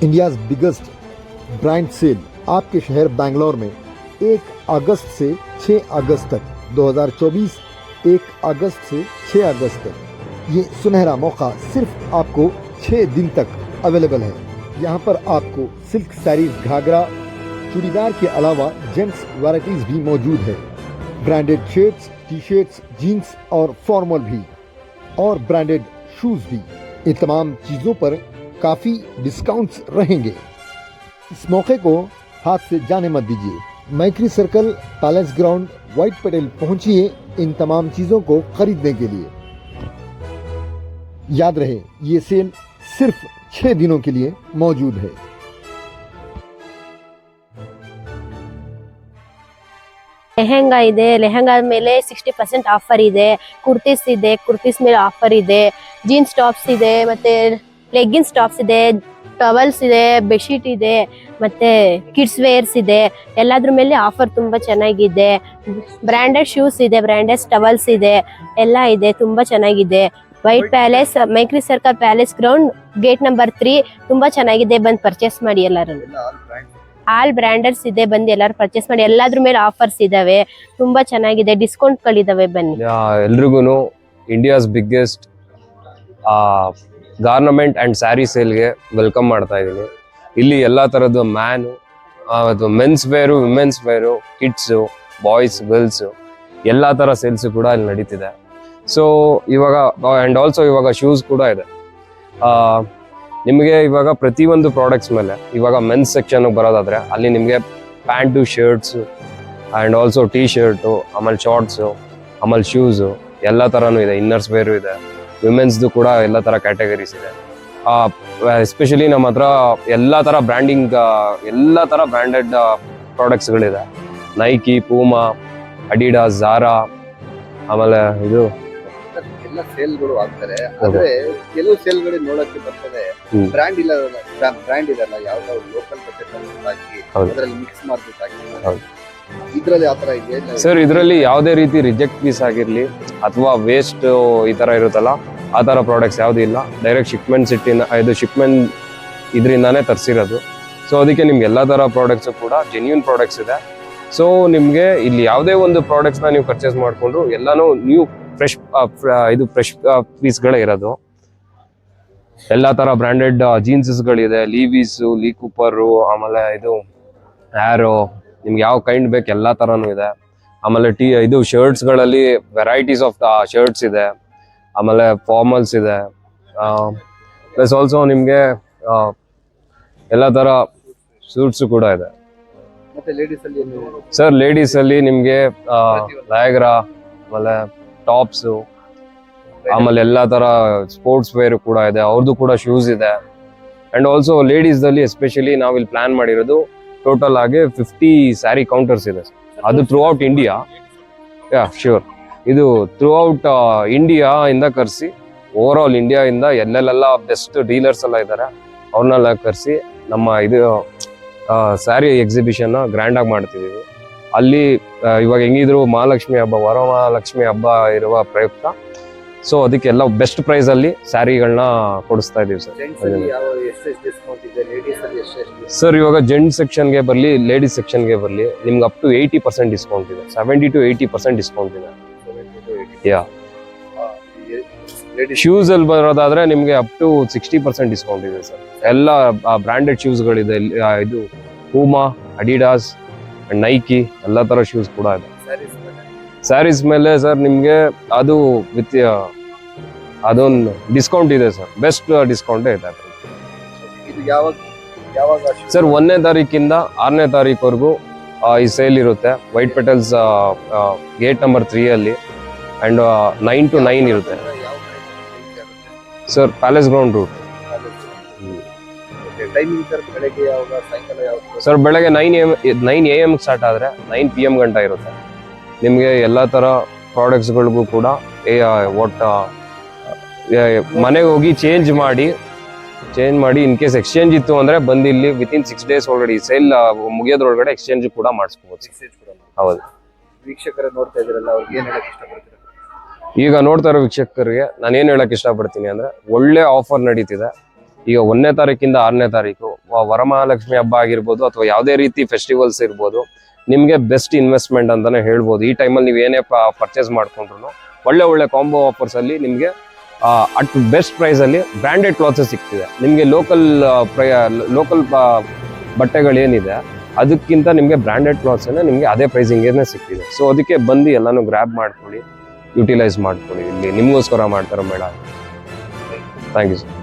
India's biggest brand cell आपके शहर बैंगलोर में 1 अगस्त से 6 अगस्त तक 2024 1 अगस्त से 6 अगस्त तक ये सुनहरा मौका सिर्फ आपको 6 दिन तक अवेलेबल है। यहाँ पर आपको सिल्क सैरीज, घाघरा, चूड़ीदार के अलावा जेंट्स वैराइटीज भी मौजूद है। Branded shirts, T shirts, jeans और फॉर्मल भी, और ब्रांडेड शूज भी। ये तमाम चीज़ों पर काफ़ी डिस्काउंट्स रहेंगे। इस मौके को हाथ से जाने मत दीजिए। Maitri circle, palace ground, white petal पहुंचिए इन तमाम चीज़ों को खरीदने के लिए। याद रहे, ये सेल सिर्फ 6 दिनों के लिए मौजूद है। ಲೆಹೆಂಗಾ ಇದೆ, ಲೆಹೆಂಗಾ ಮೇಲೆ 60% ಆಫರ್ ಇದೆ, ಕುರ್ತೀಸ್ ಇದೆ, ಕುರ್ತೀಸ್ ಮೇಲೆ ಆಫರ್ ಇದೆ, ಜೀನ್ಸ್ ಟಾಪ್ಸ್ ಇದೆ, ಮತ್ತೆ ಲೆಗ್ಗಿನ್ಸ್ ಟಾಪ್ಸ್ ಇದೆ, ಟವಲ್ಸ್ ಇದೆ, ಬೆಡ್ಶೀಟ್ ಇದೆ, ಮತ್ತೆ ಕಿಡ್ಸ್ ವೇರ್ಸ್ ಇದೆ. ಎಲ್ಲಾದ್ರ ಮೇಲೆ ಆಫರ್ ತುಂಬಾ ಚೆನ್ನಾಗಿದೆ. ಬ್ರಾಂಡೆಡ್ ಶೂಸ್ ಇದೆ, ಬ್ರಾಂಡೆಡ್ ಟವಲ್ಸ್ ಇದೆ, ಎಲ್ಲ ಇದೆ, ತುಂಬಾ ಚೆನ್ನಾಗಿದೆ. ವೈಟ್ ಪ್ಯಾಲೇಸ್, ಮೈತ್ರಿ circle, palace ground, gate number 3 ತುಂಬಾ ಚೆನ್ನಾಗಿದೆ. ಬಂದು ಪರ್ಚೇಸ್ ಮಾಡಿ ಎಲ್ಲರೂ. ಆಲ್ ಬ್ರಾಂಡರ್ಸ್ ಇದೆ, ಬಂದು ಎಲ್ಲರೂ ಪರ್ಚೇಸ್ ಮಾಡಿ. ಎಲ್ಲಾದ್ರ ಮೇಲೆ ಆಫರ್ಸ್ ಇದಾವೆ, ತುಂಬಾ ಚೆನ್ನಾಗಿದೆ, ಡಿಸ್ಕೌಂಟ್ ಗಳಿದಾವೆ. ಬನ್ನಿ. ಎಲ್ರಿಗೂ India's biggest garment and sari ಸೇಲ್ಗೆ ವೆಲ್ಕಮ್ ಮಾಡ್ತಾ ಇದ್ದೀನಿ. ಇಲ್ಲಿ ಎಲ್ಲಾ ತರದ್ದು men's wear, women's wear, kids, boys, girls ಎಲ್ಲಾ ತರ ಸೇಲ್ಸ್ ಕೂಡ ಇಲ್ಲಿ ನಡೀತಿದೆ. ಸೊ ಇವಾಗ ಅಂಡ್ ಆಲ್ಸೋ ಇವಾಗ ಶೂಸ್ ಕೂಡ ಇದೆ. ನಿಮಗೆ ಇವಾಗ ಪ್ರತಿಯೊಂದು ಪ್ರಾಡಕ್ಟ್ಸ್ ಮೇಲೆ ಇವಾಗ ಮೆನ್ಸ್ ಸೆಕ್ಷನ್ ಬರೋದಾದ್ರೆ ಅಲ್ಲಿ ನಿಮಗೆ pant, shirts and also T shirt, ಆಮೇಲೆ ಶಾರ್ಟ್ಸು, ಆಮೇಲೆ ಶೂಸು ಎಲ್ಲ ಥರನೂ ಇದೆ. ಇನ್ನರ್ಸ್ ವೇರು ಇದೆ, ವಿಮೆನ್ಸ್ದು ಕೂಡ ಎಲ್ಲ ಥರ ಕ್ಯಾಟಗರೀಸ್ ಇದೆ. ಎಸ್ಪೆಷಲಿ ನಮ್ಮ ಹತ್ರ ಎಲ್ಲ ಥರ ಬ್ರ್ಯಾಂಡಿಂಗ್, ಎಲ್ಲ ಥರ ಬ್ರ್ಯಾಂಡೆಡ್ ಪ್ರಾಡಕ್ಟ್ಸ್ಗಳಿದೆ. ನೈಕಿ, ಪೂಮಾ, ಅಡಿಡಾಸ್, ಝಾರಾ, ಆಮೇಲೆ ಇದು ಎಲ್ಲ ಸೇಲ್ಗಳು ಆಗ್ತಾರೆ. ಆದ್ರೆ ಕೆಲವು ಸೇಲ್ಗಳು ನೋಡಕ್ಕೆ ಬರ್ತದೆ ಬ್ರ್ಯಾಂಡ್ ಇಲ್ಲ, ಬ್ರ್ಯಾಂಡ್ ಇದಲ್ಲ, ಯಾವ್ದಾದ್ರು ಲೋಕಲ್ ಬಟ್ಟೆ ಹಾಕಿ ಅದರಲ್ಲಿ ಮಿಕ್ಸ್ ಮಾಡ್ಬಿಟ್ಟು ಇದ್ರಲ್ಲಿ ಆತರ ಇದೆ ಸರ್. ಇದರಲ್ಲಿ ಯಾವುದೇ ರೀತಿ ರಿಜೆಕ್ಟ್ ಪೀಸ್ ಆಗಿರ್ಲಿ ಅಥವಾ ವೇಸ್ಟ್ ಈ ತರ ಇರುತ್ತಲ್ಲ, ಆ ತರ ಪ್ರಾಡಕ್ಟ್ಸ್ ಯಾವ್ದು ಇಲ್ಲ. ಡೈರೆಕ್ಟ್ ಶಿಪ್ಮೆಂಟ್ ಇದರಿಂದಾನೇ ತರಿಸಿರೋದು. ಸೊ ಅದಕ್ಕೆ ನಿಮ್ಗೆ ಎಲ್ಲಾ ತರ ಪ್ರಾಡಕ್ಟ್ಸ್ ಕೂಡ ಜೆನ್ಯೂನ್ ಪ್ರಾಡಕ್ಟ್ಸ್ ಇದೆ. ಸೊ ನಿಮ್ಗೆ ಇಲ್ಲಿ ಯಾವುದೇ ಒಂದು ಪ್ರಾಡಕ್ಟ್ಸ್ ನ ನೀವು ಪರ್ಚೇಸ್ ಮಾಡ್ಕೊಂಡ್ರು ಎಲ್ಲಾನು ನ್ಯೂ ಫ್ರೆಶ್ ಪೀಸ್ಗಳೇ ಇರೋದು. ಎಲ್ಲಾ ತರ ಬ್ರಾಂಡೆಡ್ ಜೀನ್ಸಸ್ಗಳಿದೆ, ಲೀವೀಸು, ಲೀ ಕೂಪರು, ಆಮೇಲೆ ಇದು ಆ್ಯರೋ, ನಿಮ್ಗೆ ಯಾವ ಕೈಂಡ್ ಬೇಕು ಎಲ್ಲಾ ತರನು ಇದೆ. ಆಮೇಲೆ ಇದು ಶರ್ಟ್ಸ್ಗಳಲ್ಲಿ ವೆರೈಟೀಸ್ ಆಫ್ ಶರ್ಟ್ಸ್ ಇದೆ, ಆಮೇಲೆ ಫಾರ್ಮಲ್ಸ್ ಇದೆ, ಪ್ಲಸ್ ಆಲ್ಸೋ ನಿಮ್ಗೆ ಎಲ್ಲಾ ತರ ಸೂಟ್ಸ್ ಕೂಡ ಇದೆ. ಸರ್ ಲೇಡೀಸ್ ಅಲ್ಲಿ ನಿಮ್ಗೆ ಲಯಗ್ರಾ, ಆಮೇಲೆ ಟಾಪ್ಸ್, ಆಮೇಲೆ ಎಲ್ಲಾ ತರ ಸ್ಪೋರ್ಟ್ಸ್ ವೇರ್ ಕೂಡ ಇದೆ, ಅವ್ರದ್ದು ಕೂಡ ಶೂಸ್ ಇದೆ. ಅಂಡ್ ಆಲ್ಸೋ ಲೇಡೀಸ್ ಅಲ್ಲಿ ಎಸ್ಪೆಷಲಿ ನಾವಿಲ್ಲಿ ಪ್ಲಾನ್ ಮಾಡಿರೋದು ಟೋಟಲ್ ಆಗಿ 50 ಸ್ಯಾರಿ ಕೌಂಟರ್ಸ್ ಇದೆ. ಅದು ಥ್ರೂ ಔಟ್ ಇಂಡಿಯಾ. ಶ್ಯೂರ್, ಇದು ಥ್ರೂ ಔಟ್ ಇಂಡಿಯಾ ಇಂದ ಕರೆಸಿ, ಓವರ್ ಆಲ್ ಇಂಡಿಯಾ ಇಂದ ಎಲ್ಲೆಲ್ಲ ಬೆಸ್ಟ್ ಡೀಲರ್ಸ್ ಎಲ್ಲ ಇದ್ದಾರೆ, ಅವ್ರನ್ನೆಲ್ಲ ಕರೆಸಿ ನಮ್ಮ ಇದು ಸ್ಯಾರಿ ಎಕ್ಸಿಬಿಷನ್ ಗ್ರ್ಯಾಂಡ್ ಆಗಿ ಮಾಡ್ತಿದೀವಿ. ಅಲ್ಲಿ ಇವಾಗ ಹೆಂಗಿದ್ರು ಮಹಾಲಕ್ಷ್ಮಿ ಹಬ್ಬ, ವರಮಹಾಲಕ್ಷ್ಮಿ ಹಬ್ಬ ಇರುವ ಪ್ರಯುಕ್ತ, ಸೊ ಅದಕ್ಕೆಲ್ಲ ಬೆಸ್ಟ್ ಪ್ರೈಸ್ ಅಲ್ಲಿ ಸ್ಯಾರಿಗಳನ್ನ ಕೊಡಿಸ್ತಾ ಇದೀವಿ ಸರ್. ಸರ್ ಇವಾಗ ಜೆಂಟ್ ಸೆಕ್ಷನ್ಗೆ ಬರಲಿ, ಲೇಡೀಸ್ ಸೆಕ್ಷನ್ಗೆ ಬರಲಿ, ನಿಮ್ಗೆ ಅಪ್ ಟು 80% ಡಿಸ್ಕೌಂಟ್ ಇದೆ. 70 to 80% ಡಿಸ್ಕೌಂಟ್ ಇದೆ. ಶೂಸ್ ಅಲ್ಲಿ ಬರೋದಾದ್ರೆ ನಿಮ್ಗೆ ಅಪ್ ಟು 60% ಡಿಸ್ಕೌಂಟ್ ಇದೆ ಸರ್. ಎಲ್ಲ ಬ್ರಾಂಡೆಡ್ ಶೂಸ್ಗಳಿದೆ. ಇದು ಪೂಮಾ, ಅಡಿಡಾಸ್, ನೈಕಿ ಎಲ್ಲ ತರ ಶೂಸ್ ಕೂಡ ಇದೆ. ಸ್ಯಾರೀಸ್ ಮೇಲೆ ಸರ್ ನಿಮ್ಗೆ ಅದು ವಿತ್ ಅದೊಂದು ಡಿಸ್ಕೌಂಟ್ ಇದೆ ಸರ್, ಬೆಸ್ಟ್ ಡಿಸ್ಕೌಂಟ್ ಇದೆ ಸರ್. 1ನೇ ತಾರೀಕಿಂದ 6ನೇ ತಾರೀಕುವರೆಗೂ ಈ ಸೇಲ್ ಇರುತ್ತೆ. ವೈಟ್ ಪೆಟಲ್ಸ್ ಗೇಟ್ ನಂಬರ್ 3 ಅಲ್ಲಿ, ಅಂಡ್ 9 to 9 ಇರುತ್ತೆ sir. Palace ground route sir. ಬೆಳಗ್ಗೆ 9 AM ಸ್ಟಾರ್ಟ್ ಆದ್ರೆ 9 PM ಗಂಟ ಇರುತ್ತೆ. ನಿಮ್ಗೆ ಎಲ್ಲಾ ತರ ಪ್ರಾಡಕ್ಟ್ಸ್ಗಳಿಗೂ ಕೂಡ ಮನೆಗೆ ಹೋಗಿ ಚೇಂಜ್ ಮಾಡಿ ಇನ್ ಕೇಸ್ ಎಕ್ಸ್ಚೇಂಜ್ ಇತ್ತು ಅಂದ್ರೆ ಬಂದು ಇಲ್ಲಿ ವಿತಿನ್ 6 days ಒಳಗಡೆ ಸೇಲ್ ಮುಗಿಯೋದ್ರೊಳಗಡೆ ಎಕ್ಸ್ಚೇಂಜ್ ಕೂಡ ಮಾಡಿಸ್ಕೋಬಹುದು. ಹೌದು. ವೀಕ್ಷಕರ ನೋಡ್ತಾ ಇದ್ರಲ್ಲ, ಅವ್ರಿಗೆ ಏನ್ ಹೇಳಕ್ ಇಷ್ಟಪಡ್ತೀರಾ? ಈಗ ನೋಡ್ತಾ ಇರೋ ವೀಕ್ಷಕರಿಗೆ ನಾನು ಏನ್ ಹೇಳಕ್ ಇಷ್ಟಪಡ್ತೀನಿ ಅಂದ್ರೆ, ಒಳ್ಳೆ ಆಫರ್ ನಡೀತಿದೆ. ಈಗ 1ನೇ ತಾರೀಕಿಂದ 6ನೇ ತಾರೀಕು ವರಮಹಾಲಕ್ಷ್ಮಿ ಹಬ್ಬ ಆಗಿರ್ಬೋದು ಅಥವಾ ಯಾವುದೇ ರೀತಿ ಫೆಸ್ಟಿವಲ್ಸ್ ಇರ್ಬೋದು, ನಿಮಗೆ ಬೆಸ್ಟ್ ಇನ್ವೆಸ್ಟ್ಮೆಂಟ್ ಅಂತಾನೆ ಹೇಳ್ಬೋದು. ಈ ಟೈಮಲ್ಲಿ ನೀವು ಏನೇ ಪರ್ಚೇಸ್ ಮಾಡ್ಕೊಂಡ್ರು ಒಳ್ಳೆ ಕಾಂಬೋ ಆಫರ್ಸ್ ಅಲ್ಲಿ ನಿಮಗೆ ಅಟ್ ಬೆಸ್ಟ್ ಪ್ರೈಸ್ ಅಲ್ಲಿ ಬ್ರ್ಯಾಂಡೆಡ್ ಕ್ಲಾತ್ಸ್ ಸಿಗ್ತಿದೆ. ನಿಮಗೆ ಲೋಕಲ್ ಬಟ್ಟೆಗಳೇನಿದೆ ಅದಕ್ಕಿಂತ ನಿಮಗೆ ಬ್ರ್ಯಾಂಡೆಡ್ ಕ್ಲಾತ್ಸ್ ನಿಮಗೆ ಅದೇ ಪ್ರೈಸಿಂಗೇನೆ ಸಿಗ್ತಿದೆ. ಸೊ ಅದಕ್ಕೆ ಬಂದು ಎಲ್ಲಾನು ಗ್ರ್ಯಾಬ್ ಮಾಡ್ಕೊಳ್ಳಿ, ಯುಟಿಲೈಸ್ ಮಾಡ್ಕೊಳ್ಳಿ. ಇಲ್ಲಿ ನಿಮಗೋಸ್ಕರ ಮಾಡ್ತಾರೋ ಮೇಡ. Thank you sir.